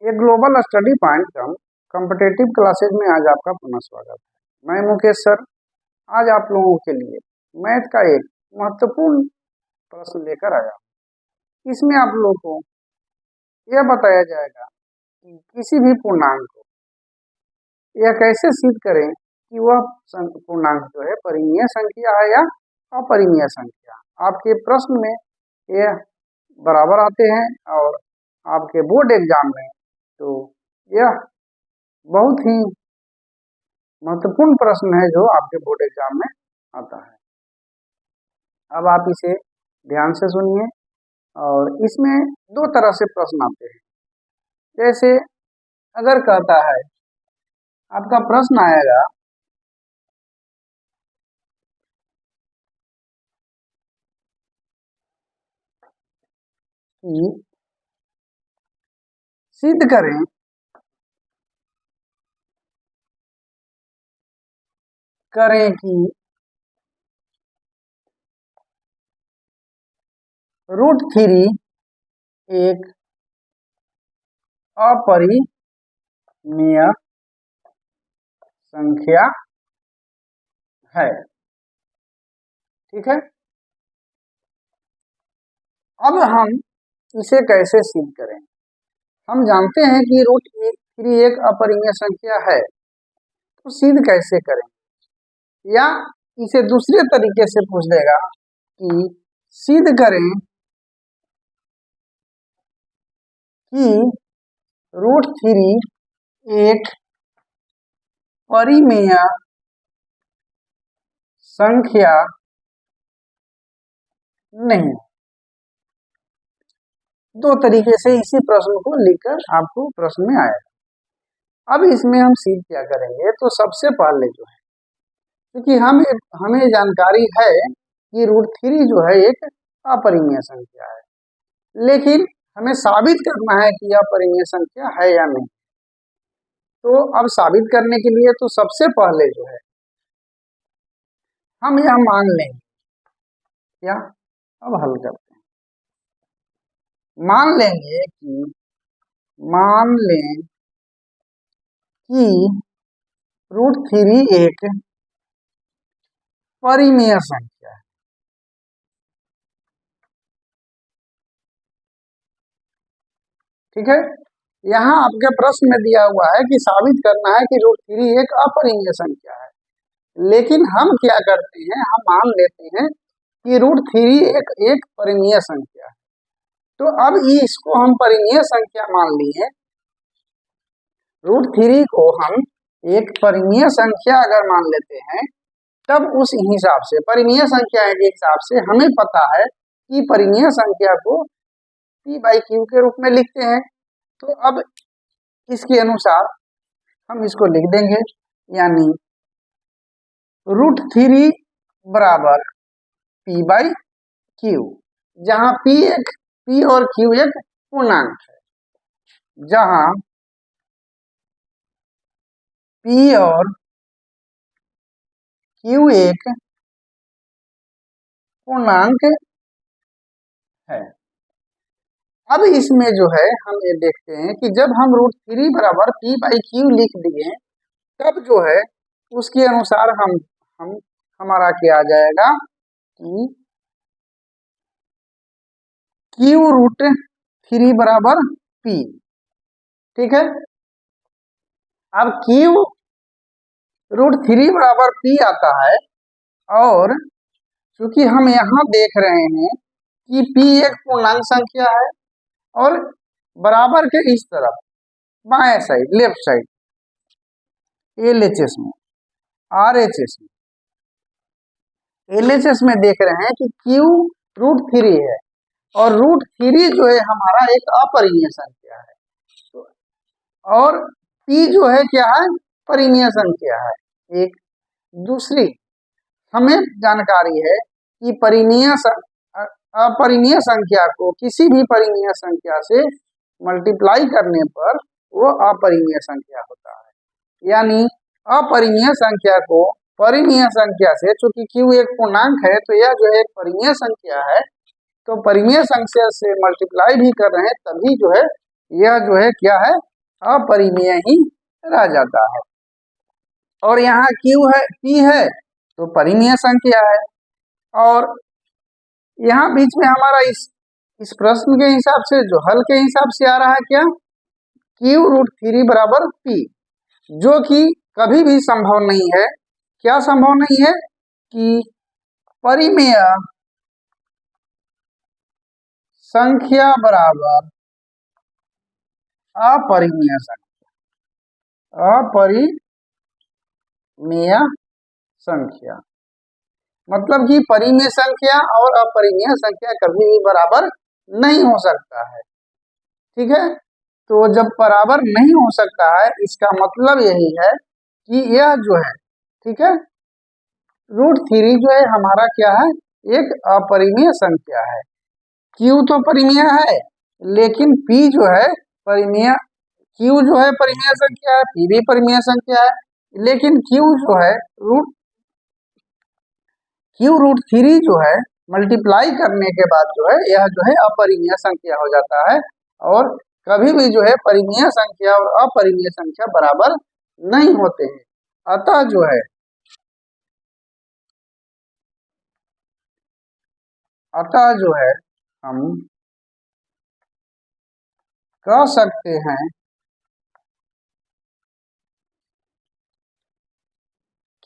एक global study point कम competitive classes में आज आपका पुनः स्वागत है। मैं मुकेश सर आज आप लोगों के लिए मैथ का एक महत्वपूर्ण प्रश्न लेकर आया हूँ। इसमें आप लोगों को यह बताया जाएगा कि किसी भी पूर्णांक को यह कैसे सिद्ध करें कि वह पूर्णांक जो है परिमेय संख्या है या अपरिमेय संख्या। आपके प्रश्न में यह बराबर आते हैं और आपके बोर्ड एग्जाम में तो यह बहुत ही महत्वपूर्ण प्रश्न है जो आपके बोर्ड एग्जाम में आता है। अब आप इसे ध्यान से सुनिए और इसमें दो तरह से प्रश्न आते हैं। जैसे अगर कहता है, आपका प्रश्न आएगा कि सिद्ध करें कि √3 एक अपरिमेय संख्या है। ठीक है, अब हम इसे कैसे सिद्ध करें। हम जानते हैं कि √3 एक अपरिमेय संख्या है, तो सिद्ध कैसे करें, या इसे दूसरे तरीके से पूछ देगा कि सिद्ध करें कि √3 एक परिमेय संख्या नहीं। दो तरीके से इसी प्रश्न को लिखकर आपको प्रश्न में आएगा। अब इसमें हम सिद्ध क्या करेंगे, तो सबसे पहले जो है, क्योंकि हमें जानकारी है कि √3 जो है एक अपरिमेय संख्या है, लेकिन हमें साबित करना है कि यह अपरिमेय संख्या है या नहीं। तो अब साबित करने के लिए तो सबसे पहले जो है हम यह मान लेंगे, क्या, अब हल करते हैं। मान लें कि √3 एक परिमेय संख्या है। ठीक है, यहाँ आपके प्रश्न में दिया हुआ है कि साबित करना है कि √3 एक अपरिमेय संख्या है, लेकिन हम क्या करते हैं, हम मान लेते हैं कि √3 एक परिमेय संख्या है। तो अब इसको हम परिमेय संख्या मान लिए, √3 को हम एक परिमेय संख्या अगर मान लेते हैं, तब उस हिसाब से परिमेय संख्या के हिसाब से हमें पता है कि परिमेय संख्या को p/q के रूप में लिखते हैं। तो अब इसके अनुसार हम इसको लिख देंगे, यानी √3 बराबर p/q, जहां p और q एक पूर्णांक है, जहां p और q एक पूर्णांक है। अब इसमें जो है हम ये देखते हैं कि जब हम √3 बराबर p/q लिख दिए, तब जो है उसके अनुसार हम हमारा क्या आ जाएगा कि q√3 बराबर p। ठीक है, अब q√3 बराबर p आता है, और क्योंकि हम यहाँ देख रहे हैं कि p एक पूर्णांक संख्या है, और बराबर के इस तरफ बाएं साइड लेफ्ट साइड LHS में RHS में LHS में देख रहे हैं कि q√3 है, और √3 जो है हमारा एक अपरिमेय संख्या है, और p जो है क्या है, परिमेय संख्या है। एक दूसरी हमें जानकारी है कि अपरिमेय संख्या को किसी भी परिमेय संख्या से मल्टीप्लाई करने पर वो अपरिमेय संख्या होता है। यानी अपरिमेय संख्या को परिमेय संख्या से, चूंकि q एक पूर्णांक है तो यह जो है परिमेय संख्या है, तो परिमेय संख्या से मल्टीप्लाई भी कर रहे हैं, तभी जो है यह जो है क्या है, अपरिमेय ही रह जाता है। और यहाँ क्यू है, पी है, तो परिमेय संख्या है। और यहाँ बीच में हमारा इस प्रश्न के हिसाब से जो हल के हिसाब से आ रहा है क्या, Q√3 बराबर P, जो कि कभी भी संभव नहीं है। क्या संभव नहीं है कि परिमेय संख्या बराबर अपरिमेय संख्या, अपरिमेय संख्या मतलब कि परिमेय संख्या और अपरिमेय संख्या कभी भी बराबर नहीं हो सकता है। ठीक है, तो जब बराबर नहीं हो सकता है इसका मतलब यही है कि यह जो है, ठीक है, √3 जो है हमारा क्या है, एक अपरिमेय संख्या है। Q तो परिमेय है, लेकिन P जो है परिमेय, Q जो है परिमेय संख्या है, P भी परिमेय संख्या है, लेकिन Q जो है Q√3 जो है मल्टीप्लाई करने के बाद जो है यह जो है अपरिमेय संख्या हो जाता है। और कभी भी जो है परिमेय संख्या और अपरिमेय संख्या बराबर नहीं होते हैं। अतः जो है हम कह सकते हैं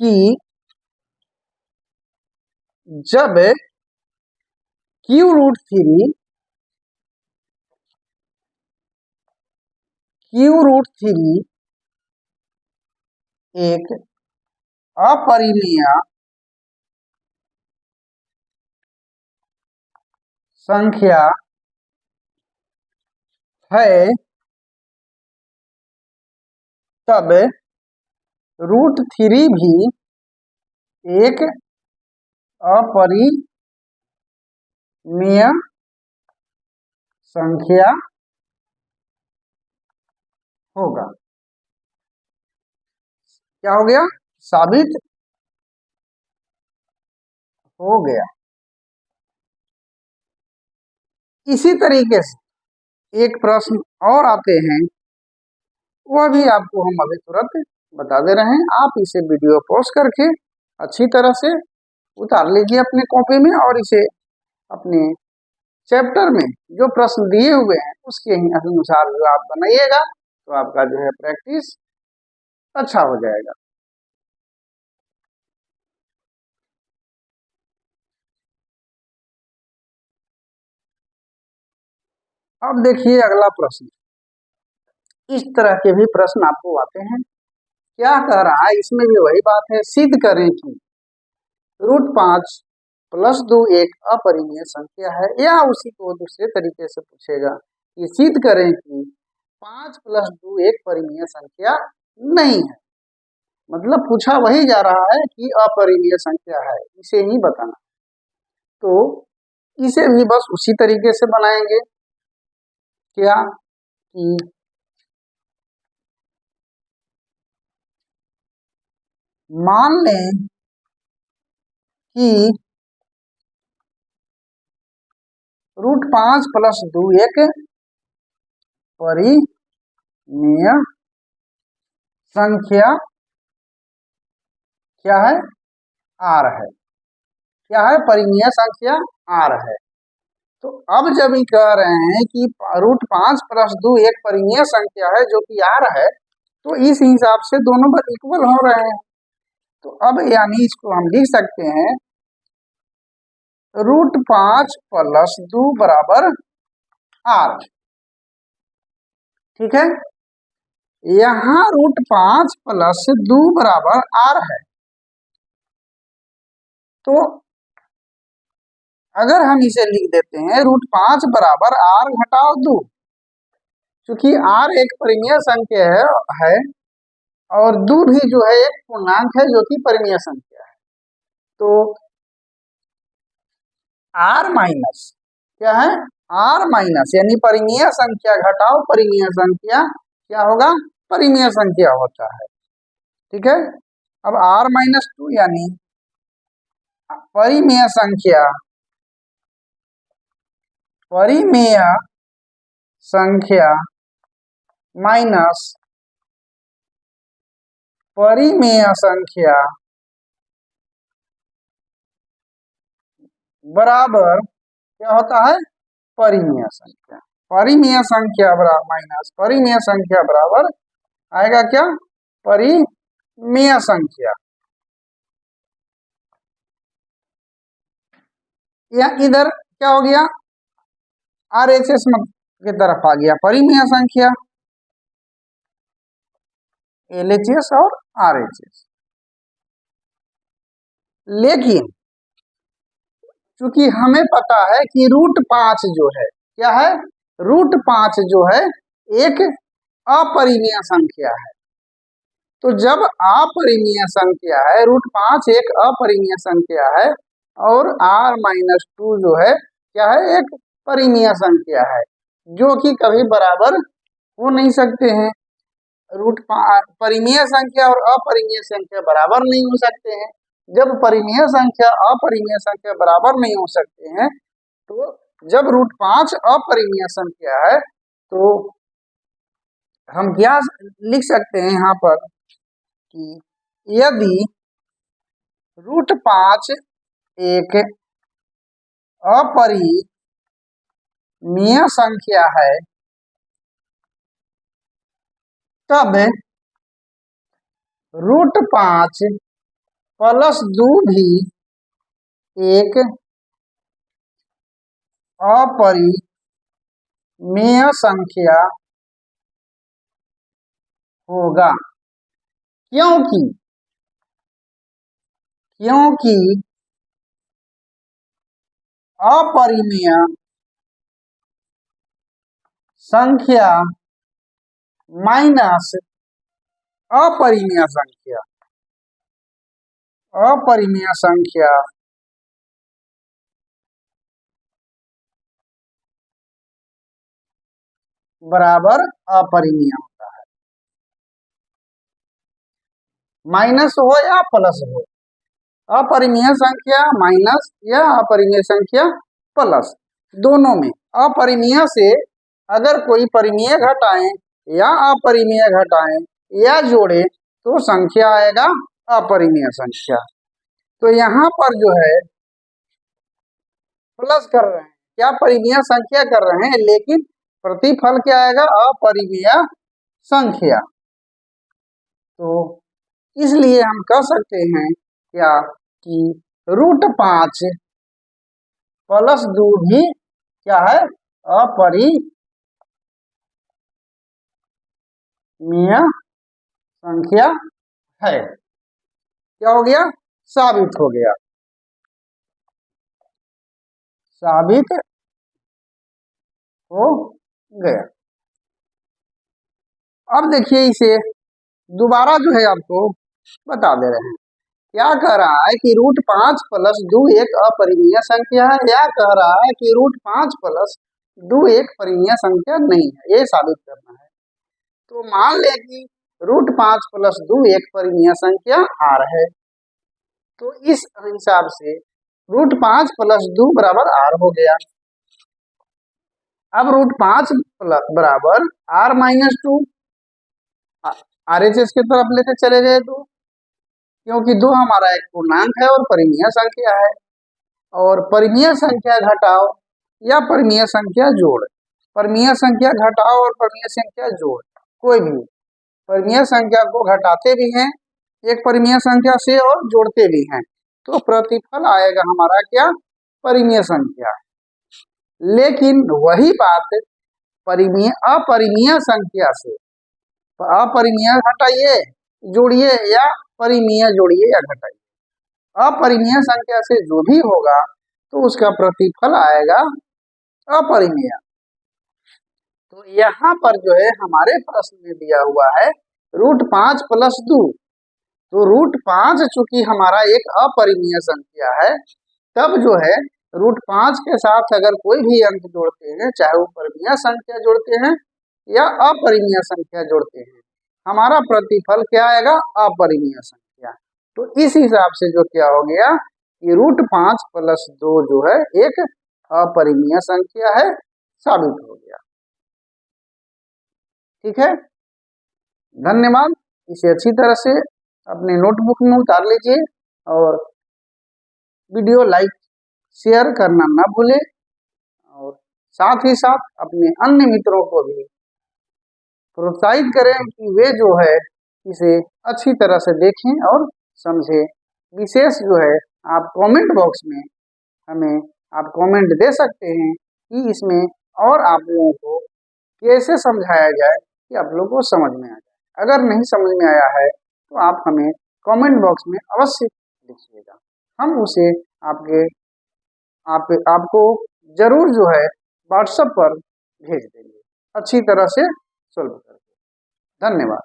कि जब Q√3 एक अपरिमेय संख्या है, तब √3 भी एक अपरिमेय संख्या होगा। क्या हो गया, साबित हो गया। इसी तरीके से एक प्रश्न और आते हैं, वह भी आपको हम अभी तुरंत बता दे रहे हैं। आप इसे वीडियो पॉज करके अच्छी तरह से उतार लीजिए अपने कॉपी में और इसे अपने चैप्टर में जो प्रश्न दिए हुए हैं उसके ही अनुसार जो आप बनाइएगा तो आपका जो है प्रैक्टिस अच्छा हो जाएगा। अब देखिए अगला प्रश्न। इस तरह के भी प्रश्न आपको आते हैं। क्या कह रहा है, इसमें भी वही बात है, सिद्ध करें कि √5 + 2 एक अपरिमेय संख्या है, या उसी को दूसरे तरीके से पूछेगा कि सिद्ध करें कि 5 + 2 एक परिमेय संख्या नहीं है। मतलब पूछा वही जा रहा है कि अपरिमेय संख्या है, इसे ही बताना। तो इसे भी बस उसी तरीके से बनाएंगे। क्या कि मान लें कि √5 + 2 एक परिमेय संख्या क्या है, R है। क्या है, परिमेय संख्या R है। तो अब जब ये कह रहे हैं कि √5 + 2 एक परिमेय संख्या है जो कि R है, तो इस हिसाब से दोनों इक्वल हो रहे हैं। तो अब यानी इसको हम लिख सकते हैं √5 + 2 बराबर R। ठीक है, यहाँ √5 + 2 बराबर R है। तो अगर हम इसे लिख देते हैं √5 बराबर R घटाओ 2, क्योंकि R एक परिमेय संख्या है और 2 भी जो है एक पूर्णांक है जो कि परिमेय संख्या है। तो R माइनस क्या है, R माइनस यानी परिमेय संख्या घटाओ परिमेय संख्या क्या होगा, परिमेय संख्या होता है। ठीक है, अब R-2 यानी परिमेय संख्या, परिमेय संख्या माइनस परिमेय संख्या बराबर क्या होता है, परिमेय संख्या। परिमेय संख्या बराबर माइनस परिमेय संख्या बराबर आएगा क्या, परिमेय संख्या। या इधर क्या हो गया, RHS की तरफ आ गया परिमेय संख्या, LHS और RHS। लेकिन चूंकि हमें पता है कि √5 जो है क्या है, √5 जो है एक अपरिमेय संख्या है। तो जब अपरिमेय संख्या है, √5 एक अपरिमेय संख्या है और R-2 जो है क्या है, एक परिमेय संख्या है, जो कि कभी बराबर हो नहीं सकते हैं। परिमेय संख्या और अपरिमेय संख्या बराबर नहीं हो सकते हैं। जब परिमेय संख्या अपरिमेय संख्या बराबर नहीं हो सकते हैं, तो जब √5 अपरिमेय संख्या है तो हम क्या लिख सकते हैं यहाँ पर कि यदि √5 एक अपरिमेय संख्या है तब √5 + 2 भी एक अपरिमेय संख्या होगा। क्योंकि अपरिमेय संख्या माइनस अपरिमेय संख्या बराबर अपरिमेय होता है। माइनस हो या प्लस हो, अपरिमेय संख्या माइनस या अपरिमेय संख्या प्लस, दोनों में अपरिमेय से अगर कोई परिमेय घटाएं या अपरिमेय घटाएं या जोड़े तो संख्या आएगा अपरिमेय संख्या। तो यहाँ पर जो है प्लस कर रहे हैं, क्या परिमेय संख्या कर रहे हैं, लेकिन प्रतिफल क्या आएगा, अपरिमेय संख्या। तो इसलिए हम कह सकते हैं क्या कि √5 + 2 भी क्या है, अपरिमेय संख्या है। क्या हो गया, साबित हो गया, साबित हो गया। अब देखिए इसे दोबारा जो है आपको बता दे रहे हैं, क्या कह रहा है कि √5 + 2 एक अपरिमेय संख्या है, या कह रहा है कि √5 + 2 एक परिमेय संख्या नहीं है, ये साबित करना है। तो मान ले कि √5 + 2 एक परिमेय संख्या R है, तो इस हिसाब से √5 + 2 बराबर R हो गया। अब √5 बराबर R-2 RHS की तरफ लेते चले गए तो, क्योंकि 2 हमारा एक पूर्णांक है और परिमेय संख्या है, और परिमेय संख्या घटाओ या परिमेय संख्या जोड़, परिमेय संख्या घटाओ और परिमेय संख्या जोड़, कोई भी परिमेय संख्या को घटाते भी हैं एक परिमेय संख्या से और जोड़ते भी हैं, तो प्रतिफल आएगा हमारा क्या, परिमेय संख्या। लेकिन वही बात अपरिमेय संख्या से, अपरिमेय घटाइए जोड़िए या परिमेय जोड़िए या घटाइए, अपरिमेय संख्या से जो भी होगा तो उसका प्रतिफल आएगा अपरिमेय। तो यहाँ पर जो है हमारे प्रश्न में दिया हुआ है √5 + 2, तो √5 चूंकि हमारा एक अपरिमेय संख्या है, तब जो है √5 के साथ अगर कोई भी अंक जोड़ते हैं, चाहे वो परिमेय संख्या जोड़ते हैं या अपरिमेय संख्या जोड़ते हैं, हमारा प्रतिफल क्या आएगा, अपरिमेय संख्या। तो इस हिसाब से जो क्या हो गया कि √5 + 2 जो है एक अपरिमेय संख्या है, साबित हो गया। ठीक है, धन्यवाद। इसे अच्छी तरह से अपने नोटबुक में उतार लीजिए और वीडियो लाइक शेयर करना ना भूलें और साथ ही साथ अपने अन्य मित्रों को भी प्रोत्साहित करें कि वे जो है इसे अच्छी तरह से देखें और समझें। विशेष जो है आप कमेंट बॉक्स में हमें आप कमेंट दे सकते हैं कि इसमें और आप लोगों को कैसे समझाया जाए कि आप लोगों को समझ में आ जाए। अगर नहीं समझ में आया है तो आप हमें कमेंट बॉक्स में अवश्य लिखिएगा, हम उसे आपके आपको जरूर जो है व्हाट्सएप पर भेज देंगे अच्छी तरह से सॉल्व करके। धन्यवाद।